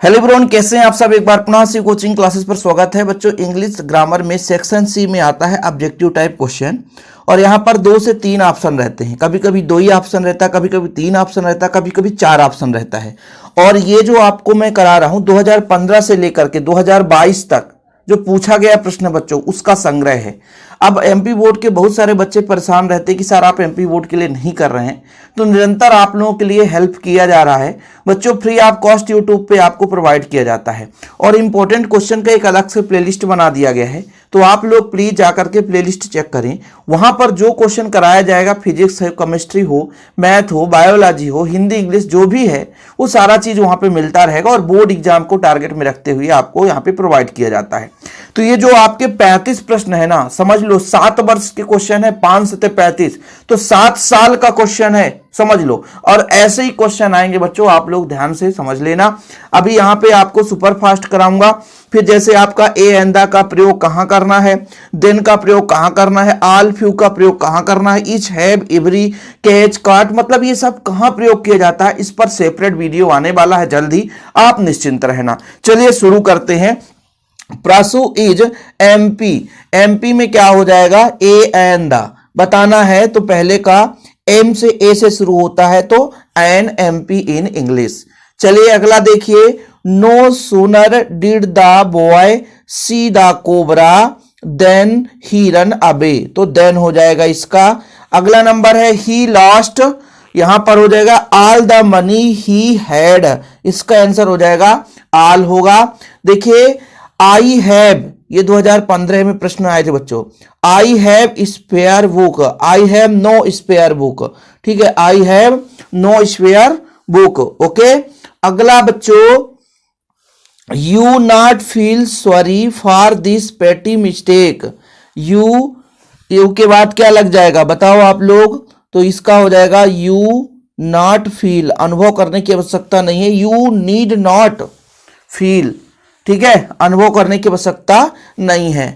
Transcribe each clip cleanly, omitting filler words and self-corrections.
Hello everyone, कैसे हैं आप सब। एक बार पुनः सी कोचिंग क्लासेस पर स्वागत है बच्चों। इंग्लिश ग्रामर में सेक्शन सी में आता है ऑब्जेक्टिव टाइप क्वेश्चन और यहाँ पर 2 से 3 ऑप्शन रहते हैं। कभी कभी 2 ही ऑप्शन रहता है, कभी कभी 3 ऑप्शन रहता है, कभी कभी 4 ऑप्शन रहता है। और ये जो आपको मैं करा रहा हूँ 2015 से लेकर के 2022 तक जो पूछा गया प्रश्न बच्चों उसका संग्रह है। अब एमपी बोर्ड के बहुत सारे बच्चे परेशान रहते हैं कि सर आप एमपी बोर्ड के लिए नहीं कर रहे हैं, तो निरंतर आप लोगों के लिए हेल्प किया जा रहा है बच्चों। फ्री ऑफ कॉस्ट यूट्यूब पे आपको प्रोवाइड किया जाता है और इंपॉर्टेंट क्वेश्चन का एक अलग से प्लेलिस्ट बना दिया गया है। तो आप लोग प्लीज जाकर के प्लेलिस्ट चेक करें, वहां पर जो क्वेश्चन कराया जाएगा, फिजिक्स हो, केमिस्ट्री हो, मैथ हो, बायोलॉजी हो, हिंदी इंग्लिश जो भी है वो सारा चीज वहां पे मिलता रहेगा और बोर्ड एग्जाम को टारगेट में रखते हुए आपको यहाँ पे प्रोवाइड किया जाता है। तो ये जो आपके 35 प्रश्न है ना, समझ लो 7 वर्ष के क्वेश्चन है, 5 से 35 तो 7 साल का क्वेश्चन है, समझ लो। और ऐसे ही क्वेश्चन आएंगे बच्चों, आप लोग ध्यान से समझ लेना। अभी यहां पे आपको सुपर फास्ट कराऊंगा। फिर जैसे आपका ए एंदा का प्रयोग कहां करना है, देन का प्रयोग कहां करना है, आल फ्यू का प्रयोग कहां करना है, इच हैव एवरी कैच काट, मतलब ये सब कहां प्रयोग किया जाता है, इस पर सेपरेट वीडियो आने वाला है जल्दी, आप निश्चिंत रहना। चलिए शुरू करते हैं। प्रासु इज एमपी, एमपी में क्या हो जाएगा, ए एंड द बताना है तो पहले का एम से ए से शुरू होता है तो एन एमपी इन इंग्लिश। चलिए अगला देखिए, no sooner did the boy see the cobra then he run away, तो देन हो जाएगा इसका। अगला नंबर है ही लॉस्ट, यहां पर हो जाएगा all the money he had, इसका आंसर हो जाएगा ऑल होगा। देखिए आई हैव, ये 2015 में प्रश्न आए थे बच्चों। I have spare book, I have no spare book, ठीक है, I have no spare book, okay. अगला बच्चों, you not feel sorry for this petty mistake, you के बाद क्या लग जाएगा बताओ आप लोग, तो इसका हो जाएगा यू नॉट फील, अनुभव करने की आवश्यकता नहीं है, यू नीड नॉट फील, ठीक है, अनुभव करने की आवश्यकता नहीं है।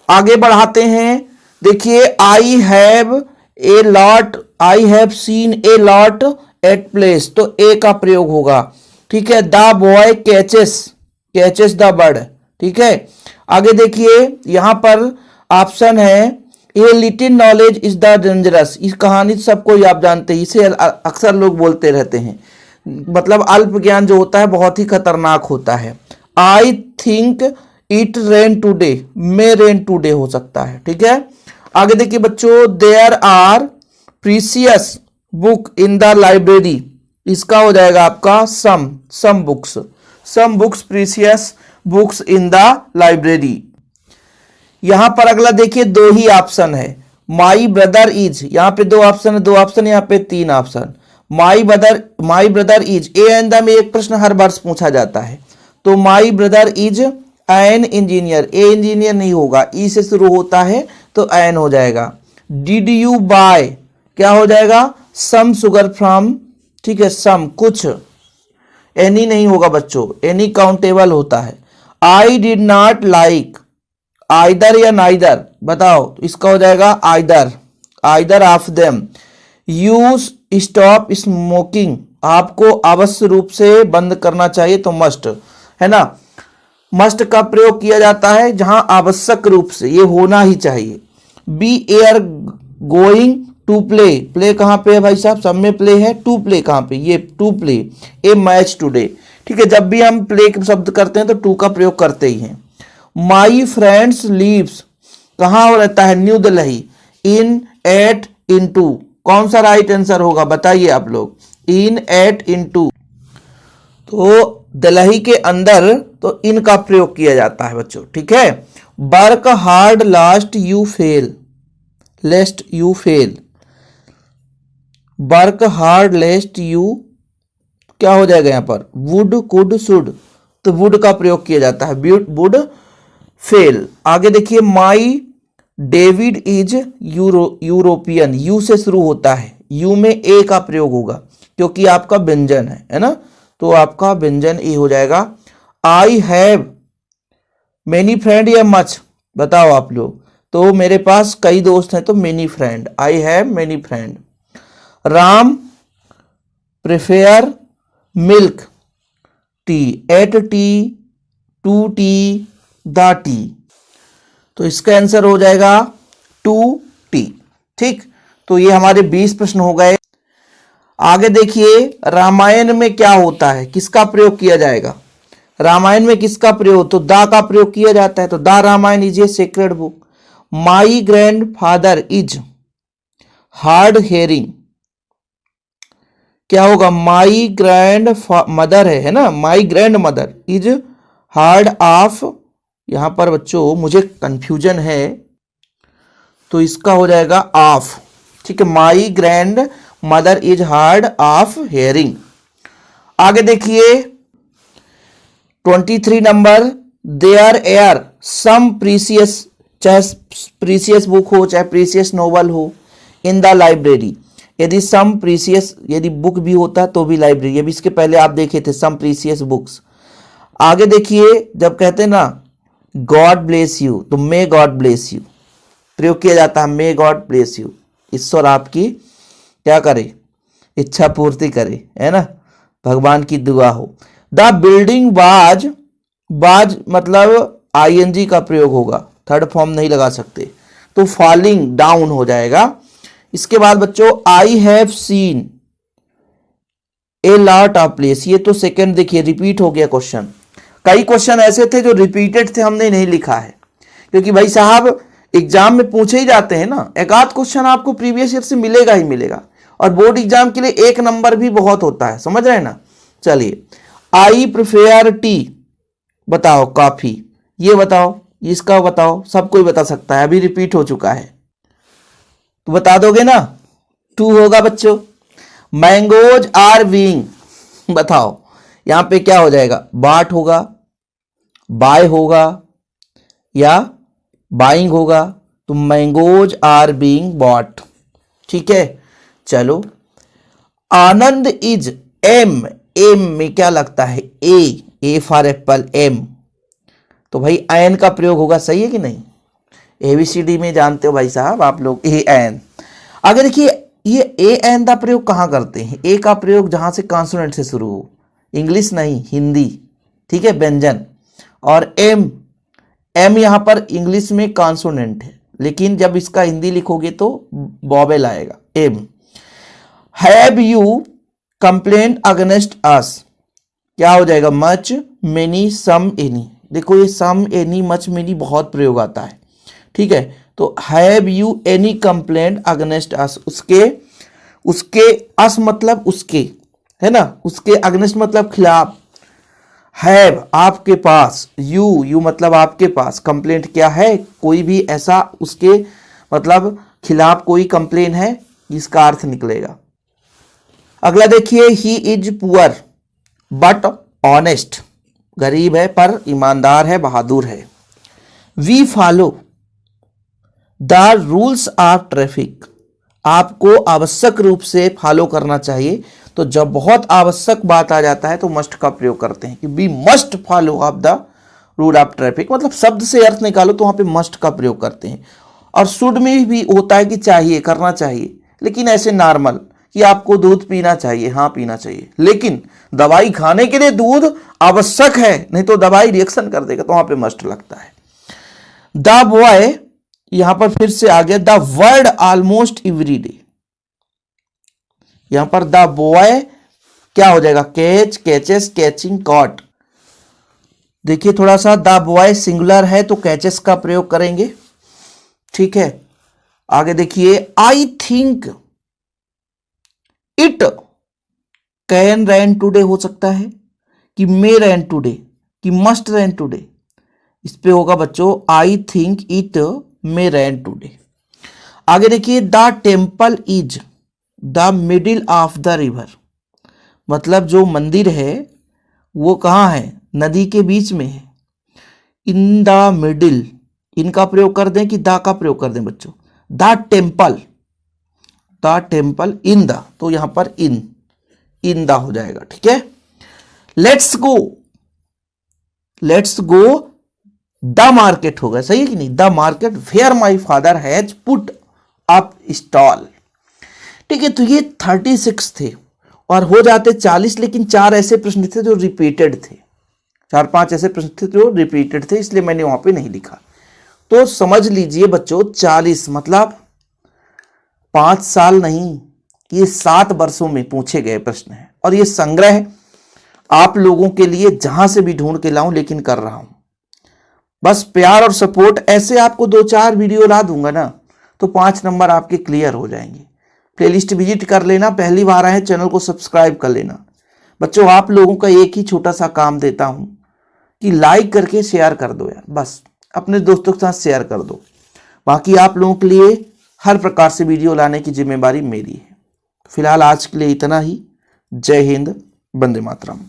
आगे बढ़ाते हैं। देखिए I have a lot, I have seen a lot at place, तो ए का प्रयोग होगा, ठीक है। The boy catches, catches the bird, ठीक है। आगे देखिए यहां पर ऑप्शन है a little knowledge is the dangerous, इस कहानी सबको आप जानते हैं, इसे अक्सर लोग बोलते रहते हैं, मतलब अल्प ज्ञान जो होता है बहुत ही खतरनाक होता है। I think it rain today, may rain today हो सकता है, ठीक है। आगे देखिए बच्चों, there are precious book in the library, इसका हो जाएगा आपका some books precious books in the library. यहां पर अगला देखिए 2 ही ऑप्शन है, माई ब्रदर इज, यहां पे 2 ऑप्शन है, 2 ऑप्शन यहां पे 3 option. My brother is, A and the में एक प्रश्न हर वर्ष पूछा जाता है, तो my brother is an engineer, A engineer नहीं होगा, ई से शुरू होता है तो एन हो जाएगा। डिड यू बाय, क्या हो जाएगा, सम शुगर फ्रॉम, ठीक है, सम कुछ, एनी नहीं होगा बच्चों, एनी काउंटेबल होता है। I did not like, either या नाइदर बताओ, तो इसका हो जाएगा either of them. You stop smoking, आपको अवश्य रूप से बंद करना चाहिए तो मस्ट, है ना। मस्ट का प्रयोग किया जाता है जहां आवश्यक रूप से ये होना ही चाहिए। We are going to play, play कहां पे है भाई साहब, सब में प्ले है, टू प्ले कहां पे, ये to play a match today, ठीक है। जब भी हम प्ले शब्द करते हैं तो टू का प्रयोग करते ही हैं। माई फ्रेंड्स लीव्स कहां रहता है, new Delhi, in at in to, कौन सा राइट आंसर होगा बताइए आप लोग, इन एट इन टू, तो दिल्ली के अंदर तो इन का प्रयोग किया जाता है बच्चों, ठीक है। Work hard last you fail, लेस्ट you fail, work hard लेस्ट you क्या हो जाएगा यहां पर, वुड कुड शुड, तो वुड का प्रयोग किया जाता है, वुड फेल। आगे देखिए, माई डेविड इज यूरोपियन, यू से शुरू होता है, यू में ए का प्रयोग होगा क्योंकि आपका व्यंजन है ना, तो आपका व्यंजन ए हो जाएगा। आई हैव मेनी फ्रेंड या मच बताओ आप लोग, तो मेरे पास कई दोस्त हैं तो many friend, I have many friend. Ram prefer milk, tea, at tea, to tea, the tea. तो इसका आंसर हो जाएगा टू टी। ठीक, तो ये हमारे 20 प्रश्न हो गए। आगे देखिए, रामायण में क्या होता है, किसका प्रयोग किया जाएगा? रामायण में किसका प्रयोग? तो दा का प्रयोग किया जाता है। तो the Ramayana is a sacred book. My grandfather is hard hearing. क्या होगा? माई ग्रैंड मदर है ना, my grandmother is hard of. यहां पर बच्चों मुझे कंफ्यूजन है, तो इसका हो जाएगा ऑफ। ठीक है, my grandmother is hard of hearing. आगे देखिए 23 number, there are some precious, चाहे प्रीसियस बुक हो चाहे प्रीसियस नोवेल हो, इन द लाइब्रेरी। यदि सम प्रीसियस यदि बुक भी होता तो भी लाइब्रेरी। अभी इसके पहले आप देखे थे सम प्रीसियस बुक्स। आगे देखिए, जब कहते हैं ना गॉड ब्लेस यू, तो मे गॉड ब्लेस यू प्रयोग किया जाता है, मे गॉड ब्लेस यू। ईश्वर आपकी क्या करे? इच्छा पूर्ति करे, है ना, भगवान की दुआ हो। द बिल्डिंग बाज, बाज मतलब आईएनजी का प्रयोग होगा, थर्ड फॉर्म नहीं लगा सकते, तो फॉलिंग डाउन हो जाएगा। इसके बाद बच्चों I have seen a lot of place, ये तो सेकंड देखिए रिपीट हो गया क्वेश्चन। कई क्वेश्चन ऐसे थे जो रिपीटेड थे, हमने नहीं लिखा है, क्योंकि भाई साहब एग्जाम में पूछे ही जाते हैं ना, एक आध क्वेश्चन आपको प्रीवियस ईयर से मिलेगा ही मिलेगा, और बोर्ड एग्जाम के लिए एक नंबर भी बहुत होता है, समझ रहे हैं ना। चलिए, आई प्रिफेयर टी, बताओ कॉफी, ये बताओ, इसका बताओ, सब कोई बता सकता है, अभी रिपीट हो चुका है, तो बता दोगे ना? टू होगा बच्चों। मैंगोज आर बीइंग, बताओ यहां पे क्या हो जाएगा? बाट होगा, बाय होगा या बाइंग होगा, तो मैंगोज आर बीइंग बॉट। ठीक है, चलो। आनंद इज एम, एम में क्या लगता है? ए फॉर एप्पल, एम, तो भाई एन का प्रयोग होगा, सही है कि नहीं? एबीसीडी में जानते हो भाई साहब आप लोग, ए एन। अगर देखिए ये ए एन का प्रयोग कहाँ करते हैं? ए का प्रयोग जहां से कॉन्सोनेंट से शुरू हो, इंग्लिश नहीं हिंदी, ठीक है, व्यंजन। और एम, एम यहां पर इंग्लिश में कॉन्सोनेंट है, लेकिन जब इसका हिंदी लिखोगे तो वॉवेल आएगा, M. Have you complain against us, क्या हो जाएगा? Much, many, some, any. देखो ये सम, एनी, मच, मेनी बहुत प्रयोग आता है, ठीक है। तो have you any complaint against us, उसके अस मतलब उसके, है ना, उसके अगेंस्ट मतलब खिलाफ। हैव आपके पास, यू मतलब आपके पास, कंप्लेंट क्या है? कोई भी ऐसा उसके मतलब खिलाफ कोई कंप्लेन है, इसका अर्थ निकलेगा। अगला देखिए, he is poor but honest, गरीब है पर ईमानदार है, बहादुर है। We follow the rules of traffic, आपको आवश्यक रूप से फॉलो करना चाहिए। तो जब बहुत आवश्यक बात आ जाता है तो मस्ट का प्रयोग करते हैं कि we must follow of the rule of traffic, मतलब शब्द से अर्थ निकालो तो वहां पे मस्ट का प्रयोग करते हैं। और शुड में भी होता है कि चाहिए, करना चाहिए, लेकिन ऐसे नॉर्मल कि आपको दूध पीना चाहिए, हाँ पीना चाहिए, लेकिन दवाई खाने के लिए दूध आवश्यक है, नहीं तो दवाई रिएक्शन कर देगा, तो वहां पे मस्ट लगता है। द बॉय, यहां पर फिर से आ गया the word almost every day, यहां पर द बॉय क्या हो जाएगा? Catch, catches, catching, caught. देखिए थोड़ा सा, द बॉय सिंगुलर है तो कैचेस का प्रयोग करेंगे, ठीक है। आगे देखिए, आई think it can rain today हो सकता है, कि मे रेन टूडे, कि मस्ट रेन टूडे। इस पे होगा बच्चों आई think it may rain today. आगे देखिए, the temple is the middle of the river, मतलब जो मंदिर है वो कहाँ है? नदी के बीच में है। इन द मिडिल, इनका प्रयोग कर दें कि द का प्रयोग कर दें बच्चों? The temple, the temple in the, तो यहां पर इन द हो जाएगा, ठीक है। Let's go, let's go the market होगा, सही है कि नहीं? The market where my father has put up stall, ठीक है। तो ये 36 थे और हो जाते 40, लेकिन 4 ऐसे प्रश्न थे जो रिपीटेड थे, 4-5 ऐसे प्रश्न थे जो रिपीटेड थे, इसलिए मैंने वहां पे नहीं लिखा। तो समझ लीजिए बच्चों 40 मतलब 5 साल नहीं, ये 7 वर्षों में पूछे गए प्रश्न हैं। और ये संग्रह आप लोगों के लिए जहां से भी ढूंढ के लाऊं, लेकिन कर रहा हूं। बस प्यार और सपोर्ट, ऐसे आपको 2-4 वीडियो ला दूंगा ना तो 5 नंबर आपके क्लियर हो जाएंगे। प्लेलिस्ट विजिट कर लेना, पहली बार आए चैनल को सब्सक्राइब कर लेना। बच्चों आप लोगों का एक ही छोटा सा काम देता हूं कि लाइक करके शेयर कर दो यार, बस अपने दोस्तों के साथ शेयर कर दो। बाकी आप लोगों के लिए हर प्रकार से वीडियो लाने की जिम्मेदारी मेरी है। फिलहाल आज के लिए इतना ही। जय हिंद, वंदे मातरम।